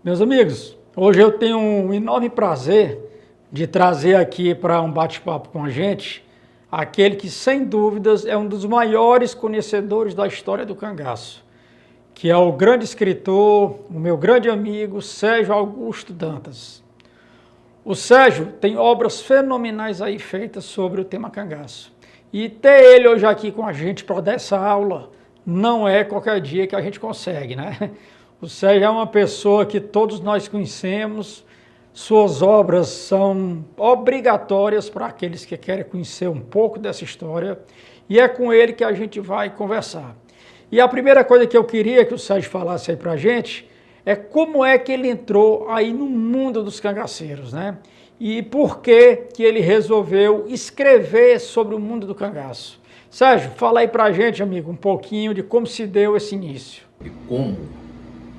Meus amigos, hoje eu tenho um enorme prazer de trazer aqui para um bate-papo com a gente aquele que, sem dúvidas, é um dos maiores conhecedores da história do cangaço, que é o grande escritor, o meu grande amigo Sérgio Augusto Dantas. O Sérgio tem obras fenomenais aí feitas sobre o tema cangaço. E ter ele hoje aqui com a gente para dar essa aula não é qualquer dia que a gente consegue, né? O Sérgio é uma pessoa que todos nós conhecemos, suas obras são obrigatórias para aqueles que querem conhecer um pouco dessa história, e é com ele que a gente vai conversar. E a primeira coisa que eu queria que o Sérgio falasse aí para a gente é como é que ele entrou aí no mundo dos cangaceiros, né? E por que ele resolveu escrever sobre o mundo do cangaço. Sérgio, fala aí para a gente, amigo, um pouquinho de como se deu esse início. E como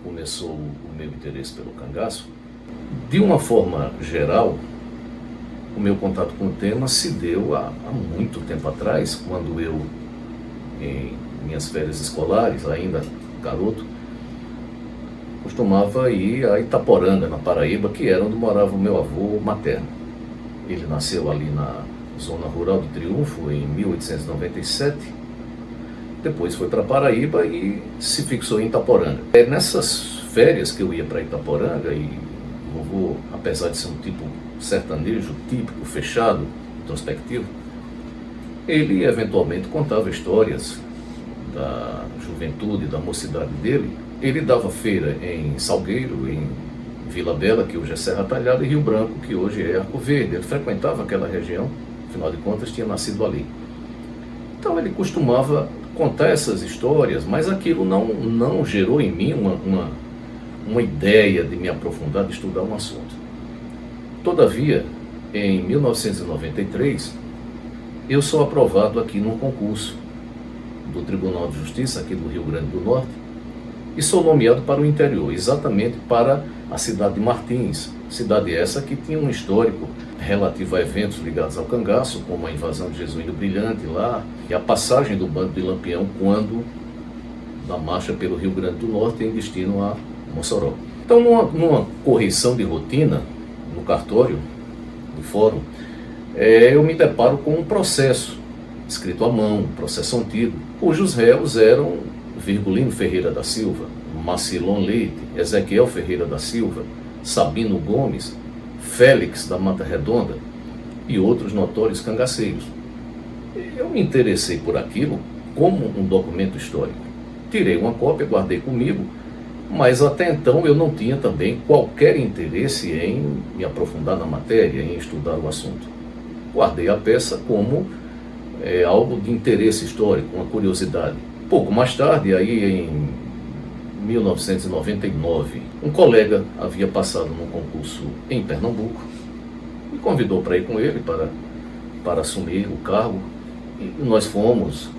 começou o meu interesse pelo cangaço, de uma forma geral, o meu contato com o tema se deu há muito tempo atrás, quando eu, em minhas férias escolares, ainda garoto, costumava ir a Itaporanga, na Paraíba, que era onde morava o meu avô materno. Ele nasceu ali na zona rural do Triunfo, em 1897, depois foi para Paraíba e se fixou em Itaporanga. É nessas férias que eu ia para Itaporanga, e o vovô, apesar de ser um tipo sertanejo, típico, fechado, introspectivo, ele eventualmente contava histórias da juventude, da mocidade dele. Ele dava feira em Salgueiro, em Vila Bela, que hoje é Serra Talhada, e Rio Branco, que hoje é Arco Verde. Ele frequentava aquela região, afinal de contas tinha nascido ali. Então ele costumava contar essas histórias, mas aquilo não gerou em mim uma ideia de me aprofundar, de estudar um assunto. Todavia, em 1993, eu sou aprovado aqui num concurso do Tribunal de Justiça aqui do Rio Grande do Norte e sou nomeado para o interior, exatamente para a cidade de Martins, cidade essa que tinha um histórico relativo a eventos ligados ao cangaço, como a invasão de Jesuíno Brilhante lá, e a passagem do bando de Lampião quando da marcha pelo Rio Grande do Norte em destino a Mossoró. Então, numa correção de rotina no cartório do fórum, eu me deparo com um processo escrito à mão, um processo antigo, cujos réus eram Virgulino Ferreira da Silva, Macilon Leite, Ezequiel Ferreira da Silva, Sabino Gomes, Félix da Mata Redonda e outros notórios cangaceiros. Eu me interessei por aquilo como um documento histórico. Tirei uma cópia, guardei comigo, mas até então eu não tinha também qualquer interesse em me aprofundar na matéria, em estudar o assunto. Guardei a peça como algo de interesse histórico, uma curiosidade. Pouco mais tarde, aí em 1999, um colega havia passado num concurso em Pernambuco, me convidou para ir com ele para assumir o cargo, e nós fomos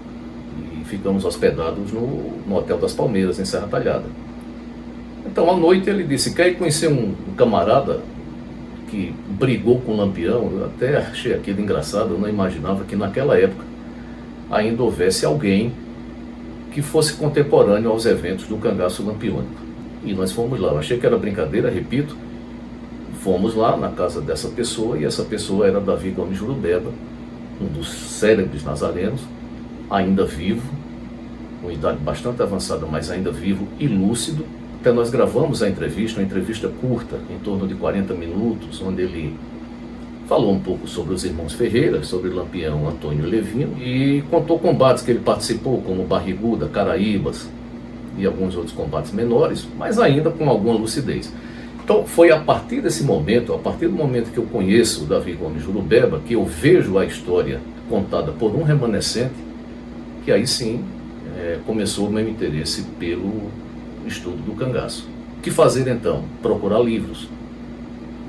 e ficamos hospedados no Hotel das Palmeiras, em Serra Talhada. Então, à noite, ele disse: quer ir conhecer um camarada que brigou com o Lampião? Eu até achei aquilo engraçado, eu não imaginava que naquela época ainda houvesse alguém que fosse contemporâneo aos eventos do cangaço lampiônico. E nós fomos lá. Eu achei que era brincadeira, repito. Fomos lá na casa dessa pessoa, e essa pessoa era Davi Gomes Jurubeba, um dos célebres nazarenos, ainda vivo, com idade bastante avançada, mas ainda vivo e lúcido. Até nós gravamos a entrevista, uma entrevista curta, em torno de 40 minutos, onde ele falou um pouco sobre os irmãos Ferreira, sobre Lampião, Antônio e Levino, e contou combates que ele participou, como Barriguda, Caraíbas e alguns outros combates menores, mas ainda com alguma lucidez. Então foi a partir desse momento, a partir do momento que eu conheço o Davi Gomes Jurubeba, que eu vejo a história contada por um remanescente, que aí sim começou o meu interesse pelo estudo do cangaço. O que fazer então? Procurar livros.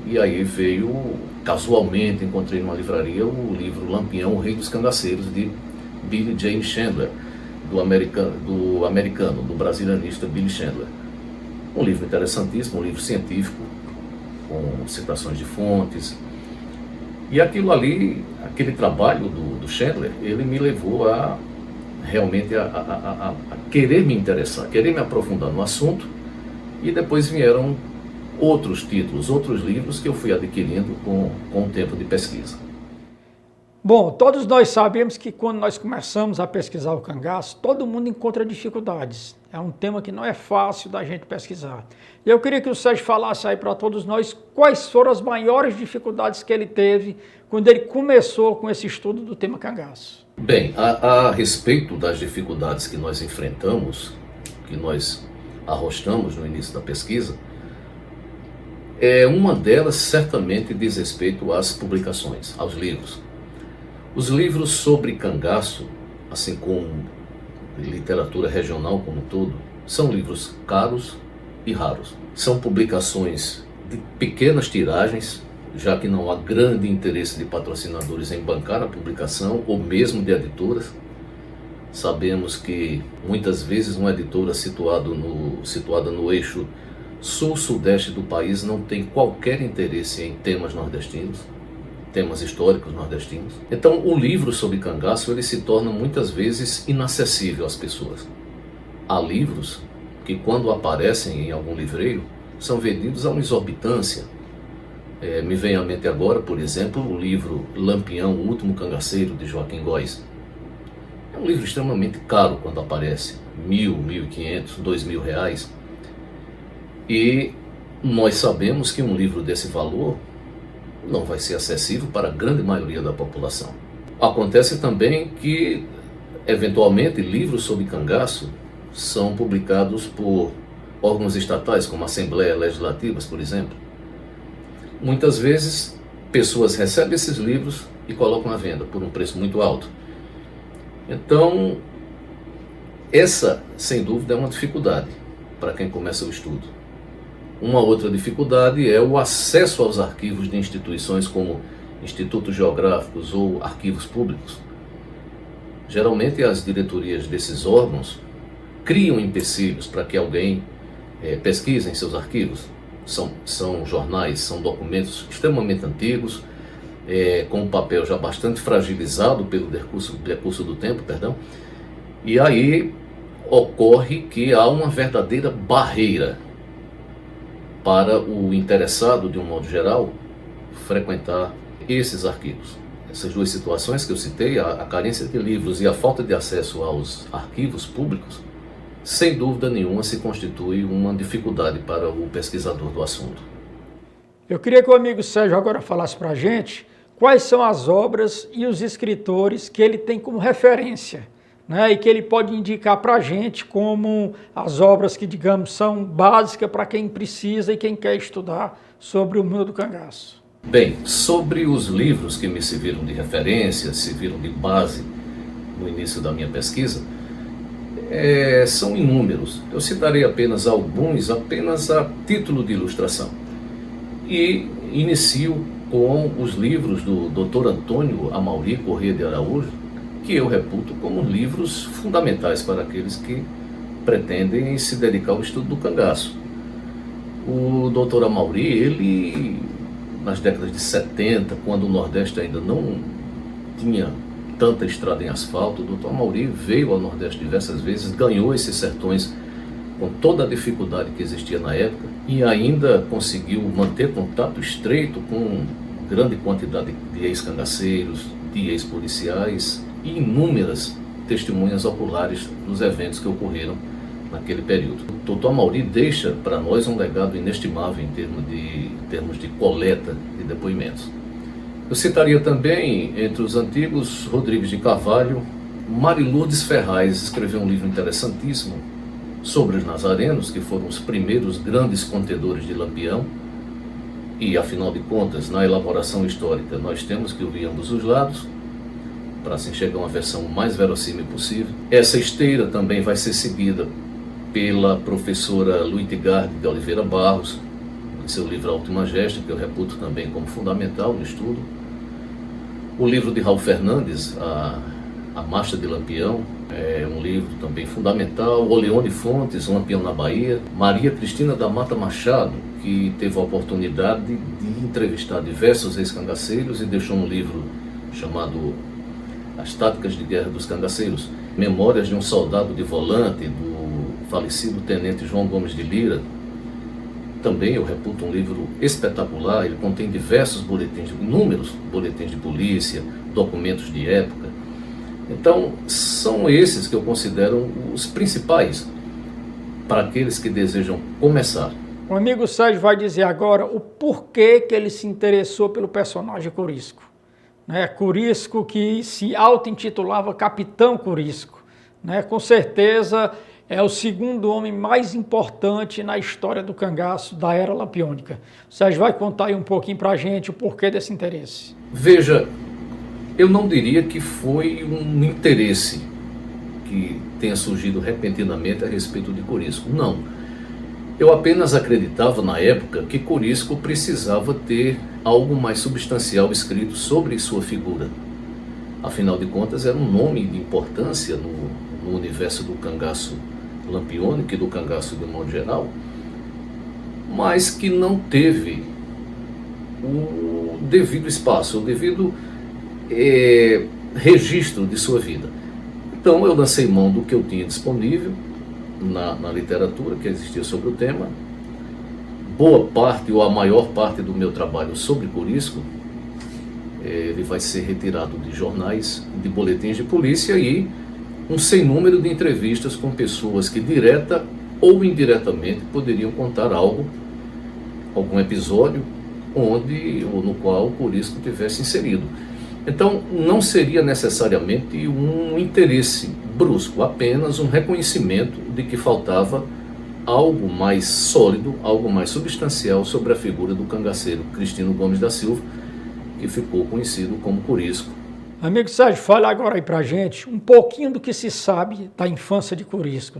E aí veio, casualmente, encontrei numa livraria o livro Lampião, o Rei dos Cangaceiros, de Billy James Chandler, do americano, do brasilianista Billy Chandler. Um livro interessantíssimo, um livro científico, com citações de fontes. E aquilo ali, aquele trabalho do Chandler, ele me levou a realmente a querer me interessar, querer me aprofundar no assunto, e depois vieram outros títulos, outros livros que eu fui adquirindo com o tempo de pesquisa. Bom, todos nós sabemos que quando nós começamos a pesquisar o cangaço, todo mundo encontra dificuldades. É um tema que não é fácil da gente pesquisar. E eu queria que o Sérgio falasse aí para todos nós quais foram as maiores dificuldades que ele teve quando ele começou com esse estudo do tema cangaço. Bem, a respeito das dificuldades que nós enfrentamos, que nós arrostamos no início da pesquisa, uma delas certamente diz respeito às publicações, aos livros. Os livros sobre cangaço, assim como literatura regional como um todo, são livros caros e raros. São publicações de pequenas tiragens, já que não há grande interesse de patrocinadores em bancar a publicação ou mesmo de editoras. Sabemos que muitas vezes uma editora situada no eixo sul-sudeste do país não tem qualquer interesse em temas nordestinos, temas históricos nordestinos. Então o livro sobre cangaço ele se torna muitas vezes inacessível às pessoas. Há livros que quando aparecem em algum livreiro são vendidos a uma exorbitância. Me vem à mente agora, por exemplo, o livro Lampião, o Último Cangaceiro, de Joaquim Góes. É um livro extremamente caro quando aparece, R$1.000, R$1.500, R$2.000. E nós sabemos que um livro desse valor não vai ser acessível para a grande maioria da população. Acontece também que, eventualmente, livros sobre cangaço são publicados por órgãos estatais, como Assembleias Legislativas, por exemplo. Muitas vezes, pessoas recebem esses livros e colocam à venda por um preço muito alto. Então, essa, sem dúvida, é uma dificuldade para quem começa o estudo. Uma outra dificuldade é o acesso aos arquivos de instituições como institutos geográficos ou arquivos públicos. Geralmente, as diretorias desses órgãos criam empecilhos para que alguém pesquise em seus arquivos. São jornais, são documentos extremamente antigos, com um papel já bastante fragilizado pelo decurso do tempo, e aí ocorre que há uma verdadeira barreira para o interessado, de um modo geral, frequentar esses arquivos. Essas duas situações que eu citei, a carência de livros e a falta de acesso aos arquivos públicos, sem dúvida nenhuma se constitui uma dificuldade para o pesquisador do assunto. Eu queria que o amigo Sérgio agora falasse para a gente quais são as obras e os escritores que ele tem como referência, né, e que ele pode indicar para a gente como as obras que, digamos, são básicas para quem precisa e quem quer estudar sobre o mundo do cangaço. Bem, sobre os livros que me serviram de referência, serviram de base no início da minha pesquisa, são inúmeros. Eu citarei apenas alguns, apenas a título de ilustração. E inicio com os livros do Dr. Antônio Amauri Corrêa de Araújo, que eu reputo como livros fundamentais para aqueles que pretendem se dedicar ao estudo do cangaço. O Dr. Amauri, ele, nas décadas de 70, quando o Nordeste ainda não tinha tanta estrada em asfalto, o Dr. Amauri veio ao Nordeste diversas vezes, ganhou esses sertões com toda a dificuldade que existia na época e ainda conseguiu manter contato estreito com grande quantidade de ex-cangaceiros, de ex-policiais e inúmeras testemunhas oculares dos eventos que ocorreram naquele período. O Dr. Amauri deixa para nós um legado inestimável em termos de coleta de depoimentos. Eu citaria também, entre os antigos, Rodrigues de Carvalho. Marilurdes Ferraz escreveu um livro interessantíssimo sobre os nazarenos, que foram os primeiros grandes contedores de Lampião. E, afinal de contas, na elaboração histórica, nós temos que ouvir ambos os lados, para assim chegar a uma versão mais verossímil possível. Essa esteira também vai ser seguida pela professora Luitgarde de Oliveira Barros, em seu livro A Última Gesta, que eu reputo também como fundamental no estudo. O livro de Raul Fernandes, A Marcha de Lampião, é um livro também fundamental. Oleone Fontes, Lampião na Bahia. Maria Cristina da Mata Machado, que teve a oportunidade de entrevistar diversos ex-cangaceiros e deixou um livro chamado As Táticas de Guerra dos Cangaceiros, Memórias de um Soldado de Volante, do falecido tenente João Gomes de Lira. também eu reputo um livro espetacular. Ele contém diversos boletins, inúmeros boletins de polícia, documentos de época. Então, são esses que eu considero os principais para aqueles que desejam começar. O amigo Sérgio vai dizer agora o porquê que ele se interessou pelo personagem Corisco. Corisco, que se auto-intitulava Capitão Corisco. Com certeza é o segundo homem mais importante na história do cangaço da Era Lampiônica. O Sérgio vai contar aí um pouquinho para a gente o porquê desse interesse. Veja, eu não diria que foi um interesse que tenha surgido repentinamente a respeito de Corisco. Não. Eu apenas acreditava na época que Corisco precisava ter algo mais substancial escrito sobre sua figura. Afinal de contas, era um nome de importância no universo do cangaço lampiônico e do cangaço de um modo geral, mas que não teve o devido espaço, o devido registro de sua vida. Então eu lancei mão do que eu tinha disponível na literatura que existia sobre o tema. Boa parte ou a maior parte do meu trabalho sobre Corisco, ele vai ser retirado de jornais, de boletins de polícia e um sem número de entrevistas com pessoas que direta ou indiretamente poderiam contar algo, algum episódio onde ou no qual o Corisco tivesse inserido. Então não seria necessariamente um interesse brusco, apenas um reconhecimento de que faltava algo mais sólido, algo mais substancial sobre a figura do cangaceiro Cristino Gomes da Silva, que ficou conhecido como Corisco. Amigo Sérgio, fala agora aí pra gente um pouquinho do que se sabe da infância de Corisco,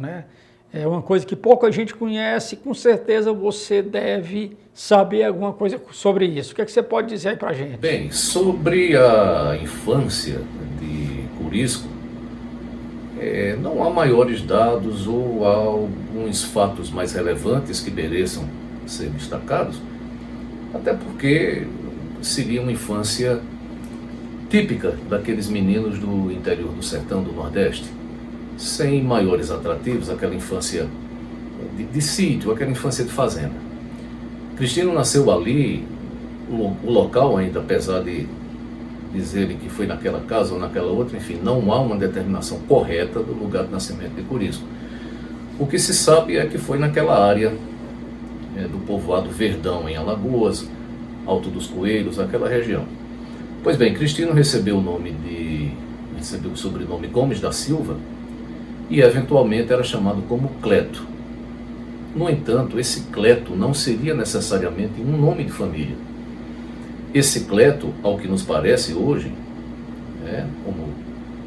É uma coisa que pouca gente conhece, com certeza você deve saber alguma coisa sobre isso. O que é que você pode dizer aí pra gente? Bem, sobre a infância de Corisco, não há maiores dados ou há alguns fatos mais relevantes que mereçam ser destacados, até porque seria uma infância típica daqueles meninos do interior do sertão do Nordeste, sem maiores atrativos, aquela infância de sítio, aquela infância de fazenda. Cristino nasceu ali, o local ainda, apesar de dizerem que foi naquela casa ou naquela outra, enfim, não há uma determinação correta do lugar de nascimento de Corisco. O que se sabe é que foi naquela área do povoado Verdão, em Alagoas, Alto dos Coelhos, aquela região. Pois bem, Cristino recebeu o sobrenome Gomes da Silva e eventualmente era chamado como Cleto. No entanto, esse Cleto não seria necessariamente um nome de família. Esse Cleto, ao que nos parece hoje, como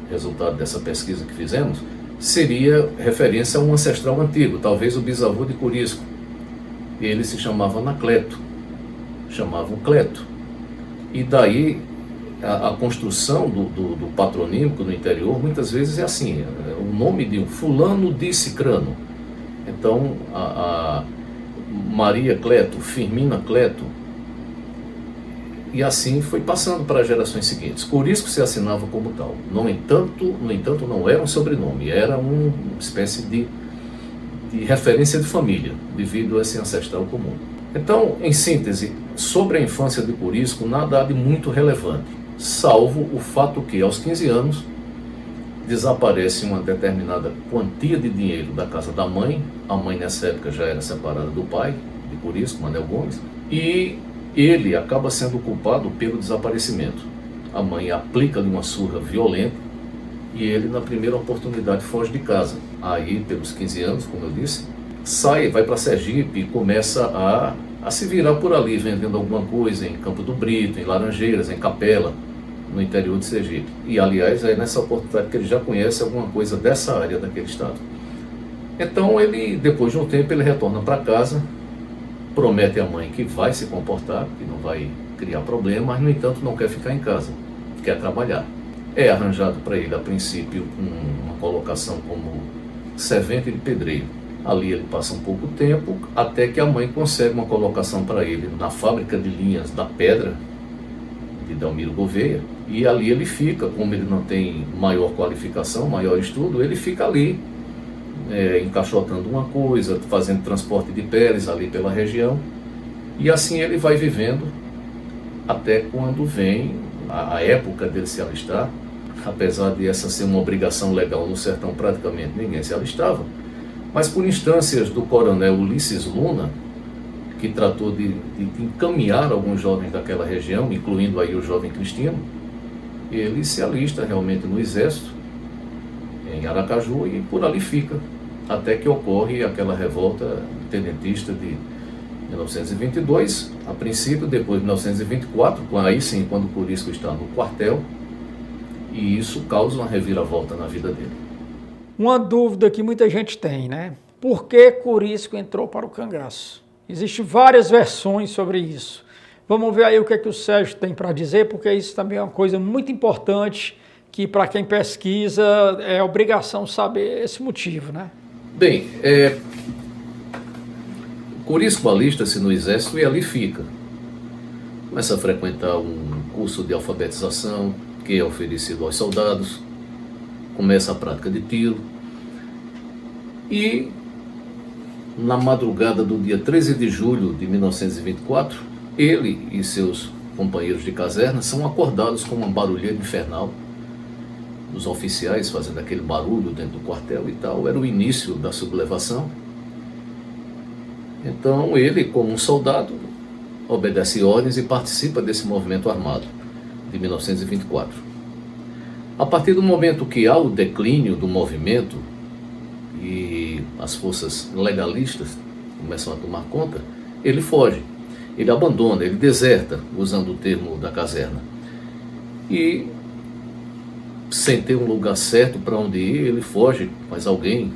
resultado dessa pesquisa que fizemos, seria referência a um ancestral antigo, talvez o bisavô de Corisco. Ele se chamava Anacleto, chamavam Cleto. E daí a construção do patronímico no interior muitas vezes é assim, o nome de um fulano de Cicrano. Então a Maria Cleto, Firmina Cleto, e assim foi passando para as gerações seguintes. Corisco se assinava como tal. No entanto, não era um sobrenome, era uma espécie de referência de família, devido a esse ancestral comum. Então, em síntese, sobre a infância de Corisco, nada há de muito relevante, salvo o fato que, aos 15 anos, desaparece uma determinada quantia de dinheiro da casa da mãe. A mãe, nessa época, já era separada do pai, de Corisco, Manuel Gomes, e ele acaba sendo culpado pelo desaparecimento. A mãe aplica-lhe uma surra violenta e ele, na primeira oportunidade, foge de casa. Aí, pelos 15 anos, como eu disse, sai, vai para Sergipe e começa a se virar por ali, vendendo alguma coisa em Campo do Brito, em Laranjeiras, em Capela, no interior de Sergipe. E, aliás, é nessa oportunidade que ele já conhece alguma coisa dessa área daquele estado. Então, ele, depois de um tempo, ele retorna para casa, promete à mãe que vai se comportar, que não vai criar problema, mas, no entanto, não quer ficar em casa, quer trabalhar. É arranjado para ele, a princípio, uma colocação como servente de pedreiro. Ali ele passa um pouco tempo, até que a mãe consegue uma colocação para ele na fábrica de linhas da Pedra, de Delmiro Gouveia, e ali ele fica, como ele não tem maior qualificação, maior estudo, ele fica ali, encaixotando uma coisa, fazendo transporte de peles ali pela região, e assim ele vai vivendo até quando vem a época dele se alistar. Apesar de essa ser uma obrigação legal no sertão, praticamente ninguém se alistava, mas por instâncias do coronel Ulisses Luna, que tratou de encaminhar alguns jovens daquela região, incluindo aí o jovem Cristino, ele se alista realmente no exército, em Aracaju, e por ali fica, até que ocorre aquela revolta tenentista de 1922, a princípio, depois de 1924, aí sim, quando o Corisco está no quartel, e isso causa uma reviravolta na vida dele. Uma dúvida que muita gente tem, né? Por que Corisco entrou para o cangaço? Existem várias versões sobre isso. Vamos ver aí o que é que o Sérgio tem para dizer, porque isso também é uma coisa muito importante que para quem pesquisa é obrigação saber esse motivo, né? Bem, Corisco alista-se no exército e ali fica. Começa a frequentar um curso de alfabetização que é oferecido aos soldados, começa a prática de tiro e na madrugada do dia 13 de julho de 1924, ele e seus companheiros de caserna são acordados com uma barulheira infernal. Os oficiais fazendo aquele barulho dentro do quartel e tal, era o início da sublevação. Então ele, como um soldado, obedece ordens e participa desse movimento armado de 1924. A partir do momento que há o declínio do movimento e as forças legalistas começam a tomar conta, ele foge, ele abandona, ele deserta, usando o termo da caserna. E, sem ter um lugar certo para onde ir, ele foge, mas alguém,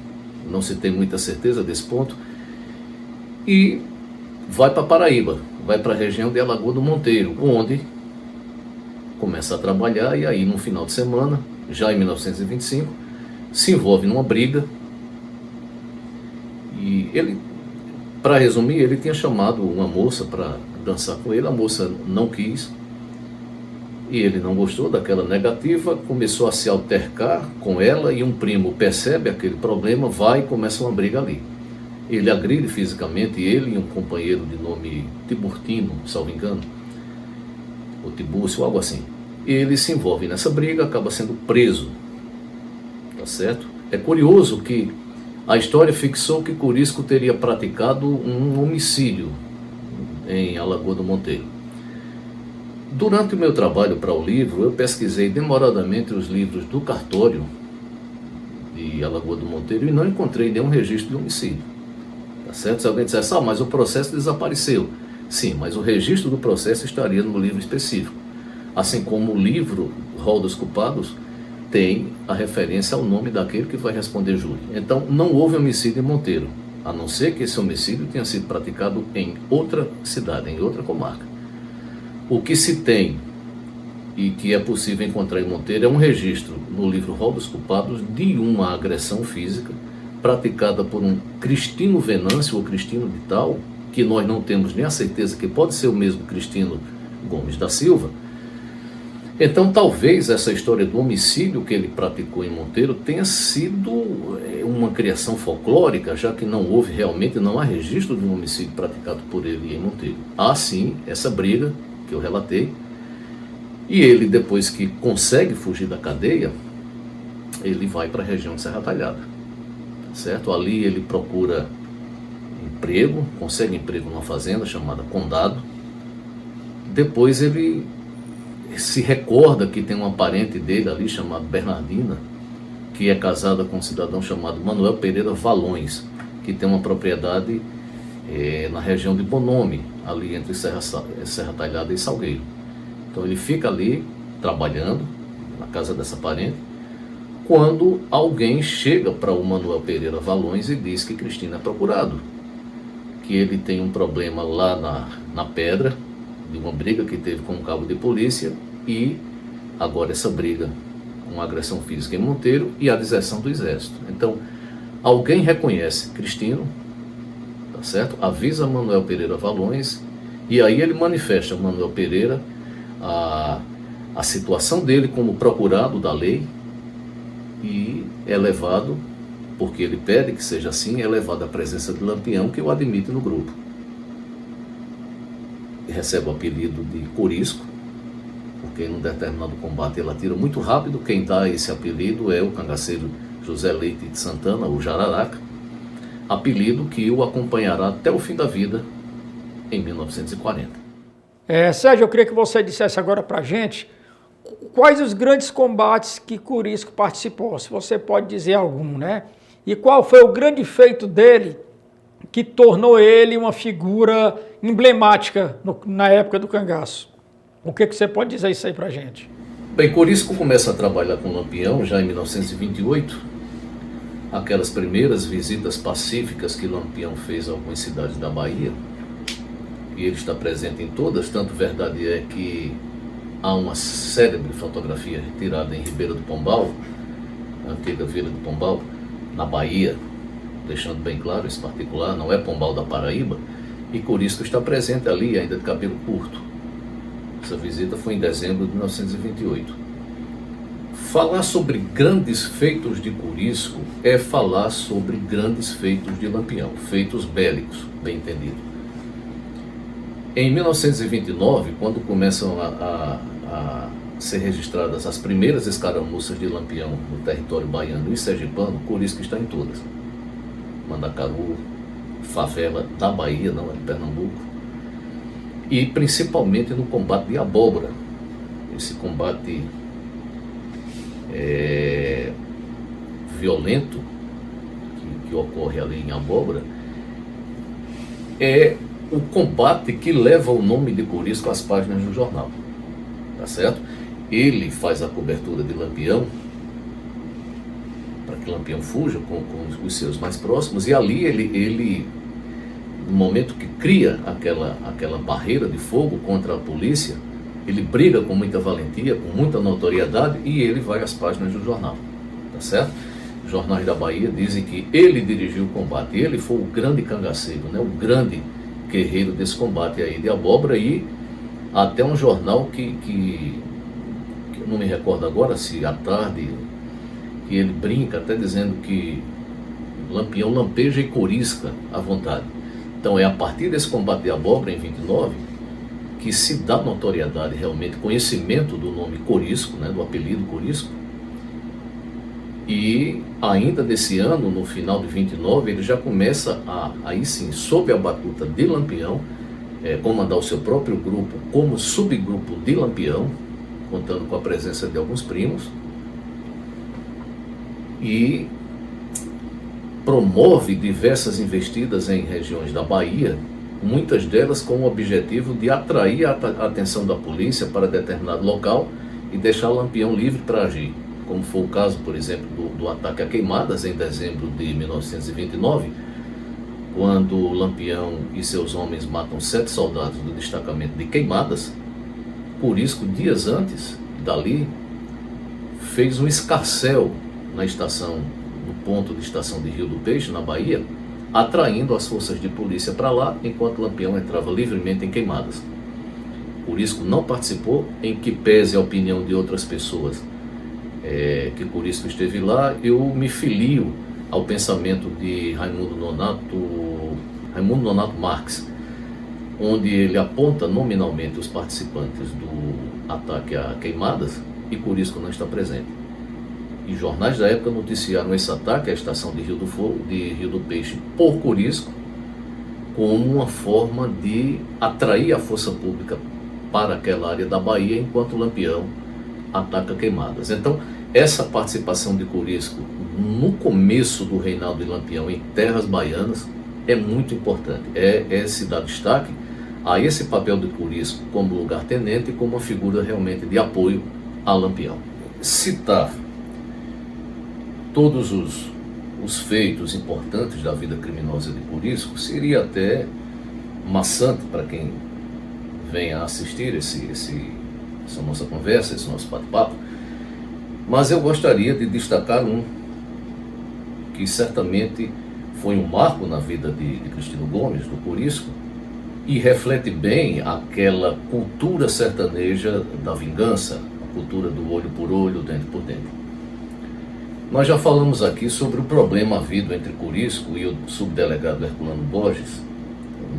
não se tem muita certeza desse ponto, e vai para Paraíba, vai para a região de Alagoa do Monteiro, onde começa a trabalhar, e aí no final de semana, já em 1925, se envolve numa briga. E ele, para resumir, ele tinha chamado uma moça para dançar com ele, a moça não quis, e ele não gostou daquela negativa, começou a se altercar com ela, e um primo percebe aquele problema, vai e começa uma briga ali. Ele agride fisicamente ele e um companheiro de nome Tiburtino, salvo engano, ou Tibúrcio, algo assim. Ele se envolve nessa briga, acaba sendo preso, tá certo? É curioso que a história fixou que Corisco teria praticado um homicídio em Alagoa do Monteiro. Durante o meu trabalho para o livro, eu pesquisei demoradamente os livros do cartório de Alagoa do Monteiro e não encontrei nenhum registro de homicídio. Tá certo? Se alguém dissesse, mas o processo desapareceu. Sim, mas o registro do processo estaria no livro específico. Assim como o livro Rol dos Culpados tem a referência ao nome daquele que vai responder júri. Então, não houve homicídio em Monteiro, a não ser que esse homicídio tenha sido praticado em outra cidade, em outra comarca. O que se tem e que é possível encontrar em Monteiro é um registro no livro Rol dos Culpados de uma agressão física praticada por um Cristino Venâncio ou Cristino de tal, que nós não temos nem a certeza que pode ser o mesmo Cristino Gomes da Silva. Então talvez essa história do homicídio que ele praticou em Monteiro tenha sido uma criação folclórica, já que não houve realmente, não há registro de um homicídio praticado por ele em Monteiro. Há sim essa briga que eu relatei, e ele, depois que consegue fugir da cadeia, ele vai para a região de Serra Talhada, certo? Ali ele procura emprego, consegue emprego numa fazenda chamada Condado. Depois ele se recorda que tem uma parente dele ali chamada Bernardina, que é casada com um cidadão chamado Manuel Pereira Valões, que tem uma propriedade na região de Bonome, ali entre Serra Talhada e Salgueiro. Então ele fica ali trabalhando na casa dessa parente, quando alguém chega para o Manuel Pereira Valões e diz que Cristina é procurado, que ele tem um problema lá na Pedra, de uma briga que teve com um cabo de polícia, e agora essa briga, uma agressão física em Monteiro e a deserção do exército. Então, alguém reconhece Cristino, tá certo? Avisa Manuel Pereira Valões, e aí ele manifesta a Manuel Pereira a situação dele como procurado da lei, e é levado porque ele pede que seja assim, é levado à presença de Lampião, que o admite no grupo. Recebe o apelido de Corisco, porque em um determinado combate ele atira muito rápido. Quem dá esse apelido é o cangaceiro José Leite de Santana, o Jararaca, apelido que o acompanhará até o fim da vida, em 1940. Sérgio, eu queria que você dissesse agora pra gente quais os grandes combates que Corisco participou, se você pode dizer algum, né? E qual foi o grande feito dele que tornou ele uma figura emblemática na época do cangaço. O que você pode dizer isso aí pra gente? Bem, Corisco começa a trabalhar com Lampião já em 1928. Aquelas primeiras visitas pacíficas que Lampião fez a algumas cidades da Bahia, e ele está presente em todas, tanto verdade é que há uma célebre fotografia retirada em Ribeira do Pombal, a antiga Vila do Pombal, na Bahia, deixando bem claro esse particular, não é Pombal da Paraíba, e Corisco está presente ali, ainda de cabelo curto. Essa visita foi em dezembro de 1928. Falar sobre grandes feitos de Corisco é falar sobre grandes feitos de Lampião, feitos bélicos, bem entendido. Em 1929, quando começam a ser registradas as primeiras escaramuças de Lampião no território baiano e sergipano, Corisco está em todas. Mandacaru, favela da Bahia, não é de Pernambuco, e principalmente no combate de Abóbora. Esse combate violento que ocorre ali em Abóbora é o combate que leva o nome de Corisco às páginas do jornal, tá certo? Ele faz a cobertura de Lampião, para que Lampião fuja com os seus mais próximos, e ali ele no momento que cria aquela barreira de fogo contra a polícia, ele briga com muita valentia, com muita notoriedade, e ele vai às páginas do jornal, tá certo? Os jornais da Bahia dizem que ele dirigiu o combate, ele foi o grande cangaceiro, né? O grande guerreiro desse combate aí de Abóbora, e até um jornal que eu não me recordo agora, se à tarde, que ele brinca até dizendo que Lampião lampeja e corisca à vontade. Então é a partir desse combate de Abóbora em 29 que se dá notoriedade, realmente, conhecimento do nome Corisco, né, do apelido Corisco. E ainda desse ano, no final de 29, ele já começa aí sim, sob a batuta de Lampião, comandar o seu próprio grupo como subgrupo de Lampião, contando com a presença de alguns primos, e promove diversas investidas em regiões da Bahia, muitas delas com o objetivo de atrair a atenção da polícia para determinado local e deixar Lampião livre para agir, como foi o caso, por exemplo, do ataque a Queimadas em dezembro de 1929, quando Lampião e seus homens matam 7 soldados do destacamento de Queimadas. Corisco, dias antes dali, fez um escarcéu na estação, no ponto de estação de Rio do Peixe, na Bahia, atraindo as forças de polícia para lá, enquanto Lampião entrava livremente em Queimadas. Corisco não participou, em que pese a opinião de outras pessoas que Corisco esteve lá. Eu me filio ao pensamento de Raimundo Nonato Marques, onde ele aponta nominalmente os participantes do ataque a Queimadas e Corisco não está presente. E jornais da época noticiaram esse ataque à estação de Rio do Peixe por Corisco como uma forma de atrair a força pública para aquela área da Bahia, enquanto Lampião ataca Queimadas. Então, essa participação de Corisco no começo do reinado de Lampião em terras baianas é muito importante. Se dá destaque a esse papel de Corisco como lugar-tenente e como uma figura realmente de apoio a Lampião. Citar todos os feitos importantes da vida criminosa de Corisco seria até maçante para quem venha assistir essa nossa conversa, esse nosso bate-papo, mas eu gostaria de destacar um que certamente foi um marco na vida de Cristino Gomes, do Corisco, e reflete bem aquela cultura sertaneja da vingança, a cultura do olho por olho, dente por dente. Nós já falamos aqui sobre o problema havido entre Corisco e o subdelegado Herculano Borges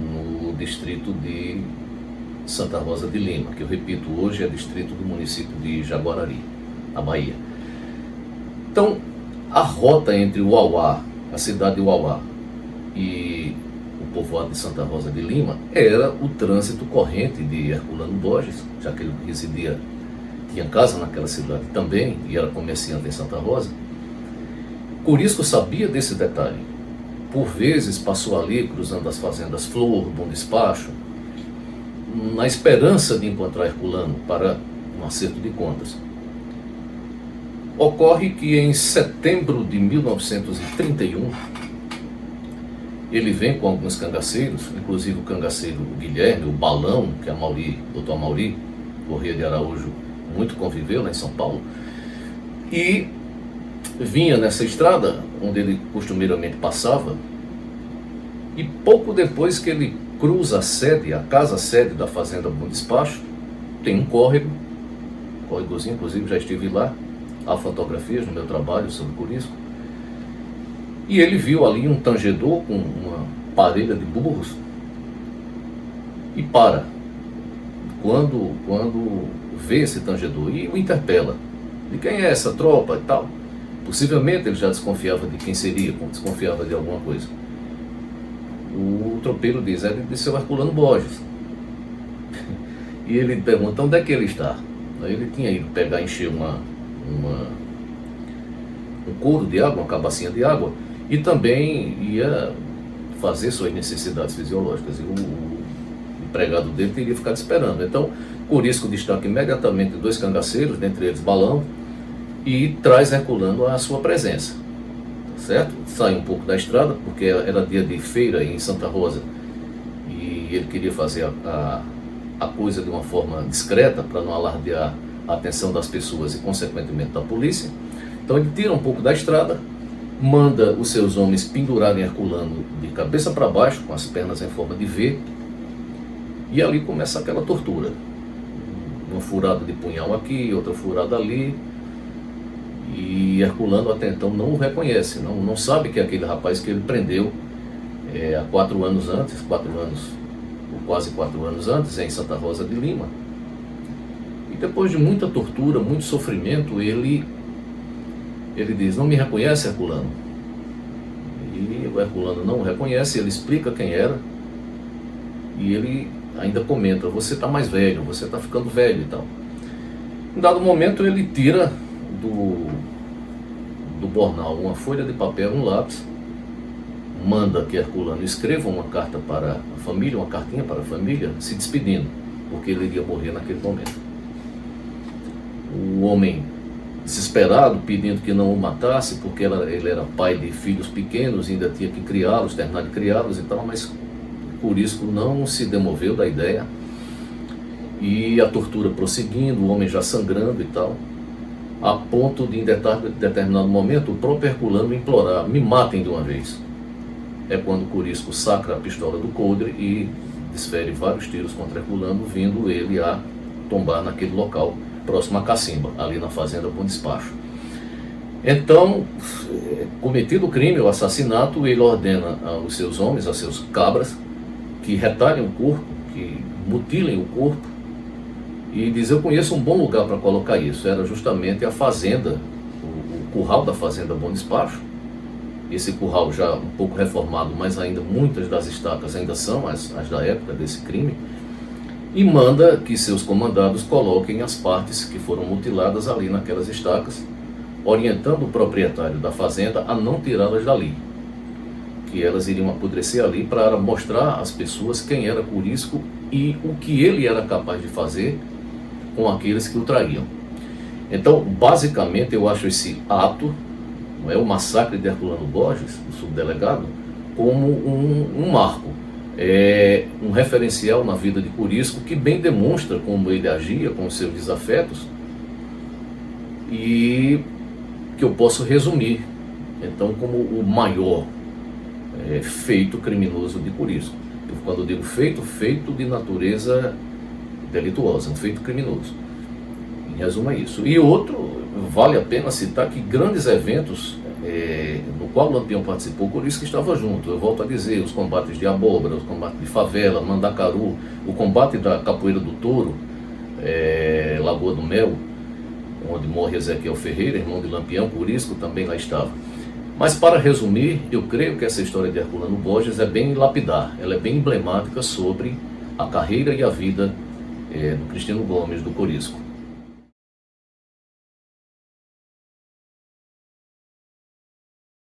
no distrito de Santa Rosa de Lima, que eu repito, hoje é distrito do município de Jaguarari, na Bahia. Então, a rota entre Uauá, a cidade de Uauá, e o povoado de Santa Rosa de Lima era o trânsito corrente de Herculano Borges, já que ele residia, tinha casa naquela cidade também, e era comerciante em Santa Rosa. Corisco sabia desse detalhe. Por vezes passou ali cruzando as fazendas Flor, Bom Despacho, na esperança de encontrar Herculano para um acerto de contas. Ocorre que em setembro de 1931, ele vem com alguns cangaceiros, inclusive o cangaceiro Guilherme, o Balão, que a Dr. Amauri Corrêa de Araújo muito conviveu lá em São Paulo, e vinha nessa estrada, onde ele costumeiramente passava, e pouco depois que ele cruza a sede, a casa-sede da Fazenda Bom Despacho, tem um córregozinho, inclusive já estive lá, há fotografias no meu trabalho sobre Corisco, e ele viu ali um tangedor com uma parelha de burros, e para. Quando vê esse tangedor e o interpela, de quem é essa tropa e tal, possivelmente ele já desconfiava de quem seria, desconfiava de alguma coisa. O tropeiro diz, é de seu Herculano Borges. E ele pergunta, onde é que ele está? Aí ele tinha ido pegar, encher um couro de água, uma cabacinha de água, e também ia fazer suas necessidades fisiológicas. E o empregado dele teria ficado esperando. Então, Corisco destaca imediatamente 2 cangaceiros, dentre eles Balão, e traz Herculano à sua presença, certo? Sai um pouco da estrada, porque era dia de feira em Santa Rosa, e ele queria fazer a coisa de uma forma discreta, para não alardear a atenção das pessoas e, consequentemente, da polícia. Então ele tira um pouco da estrada, manda os seus homens pendurarem Herculano de cabeça para baixo, com as pernas em forma de V, e ali começa aquela tortura. Uma furada de punhal aqui, outra furada ali, e Herculano até então não o reconhece, não sabe que é aquele rapaz que ele prendeu há 4 anos antes, ou quase 4 anos antes, em Santa Rosa de Lima. E depois de muita tortura, muito sofrimento, ele diz, não me reconhece, Herculano? E o Herculano não o reconhece, ele explica quem era, e ele ainda comenta, você está mais velho, você está ficando velho e tal. Em dado momento ele tira do bornal uma folha de papel, um lápis, manda que Herculano escreva uma carta para a família, uma cartinha para a família, se despedindo, porque ele iria morrer naquele momento. O homem, desesperado, pedindo que não o matasse, porque ele era pai de filhos pequenos, ainda tinha que criá-los, terminar de criá-los e tal, mas Corisco não se demoveu da ideia, e a tortura prosseguindo, o homem já sangrando e tal, a ponto de, em determinado momento, o próprio Herculano implorar, me matem de uma vez. É quando Corisco sacra a pistola do coldre e desfere vários tiros contra Herculano, vindo ele a tombar naquele local, próximo a Cacimba, ali na Fazenda Bom Despacho. Então, cometido o crime, o assassinato, ele ordena aos seus homens, aos seus cabras, que retalhem o corpo, que mutilem o corpo, e diz, eu conheço um bom lugar para colocar isso. Era justamente a fazenda, o curral da Fazenda Bom Despacho. Esse curral já um pouco reformado, mas ainda muitas das estacas ainda são as da época desse crime. E manda que seus comandados coloquem as partes que foram mutiladas ali naquelas estacas, orientando o proprietário da fazenda a não tirá-las dali, que elas iriam apodrecer ali, para mostrar às pessoas quem era Corisco e o que ele era capaz de fazer com aqueles que o traíam. Então, basicamente, eu acho esse ato, não é, o massacre de Herculano Borges, o subdelegado, como um marco, um referencial na vida de Corisco, que bem demonstra como ele agia com os seus desafetos, e que eu posso resumir, então, como o maior feito criminoso de Corisco. Quando eu digo feito de natureza delituosa, um feito criminoso. Em resumo é isso. E outro vale a pena citar que grandes eventos no qual o Lampião participou, por isso que estava junto. Eu volto a dizer, os combates de Abóbora, os combates de Favela, Mandacaru, o combate da Capoeira do Touro, Lagoa do Mel, onde morre Ezequiel Ferreira, irmão de Lampião, Curisco também lá estava. Mas para resumir, eu creio que essa história de Herculano Borges é bem lapidar, ela é bem emblemática sobre a carreira e a vida do Cristino Gomes do Corisco.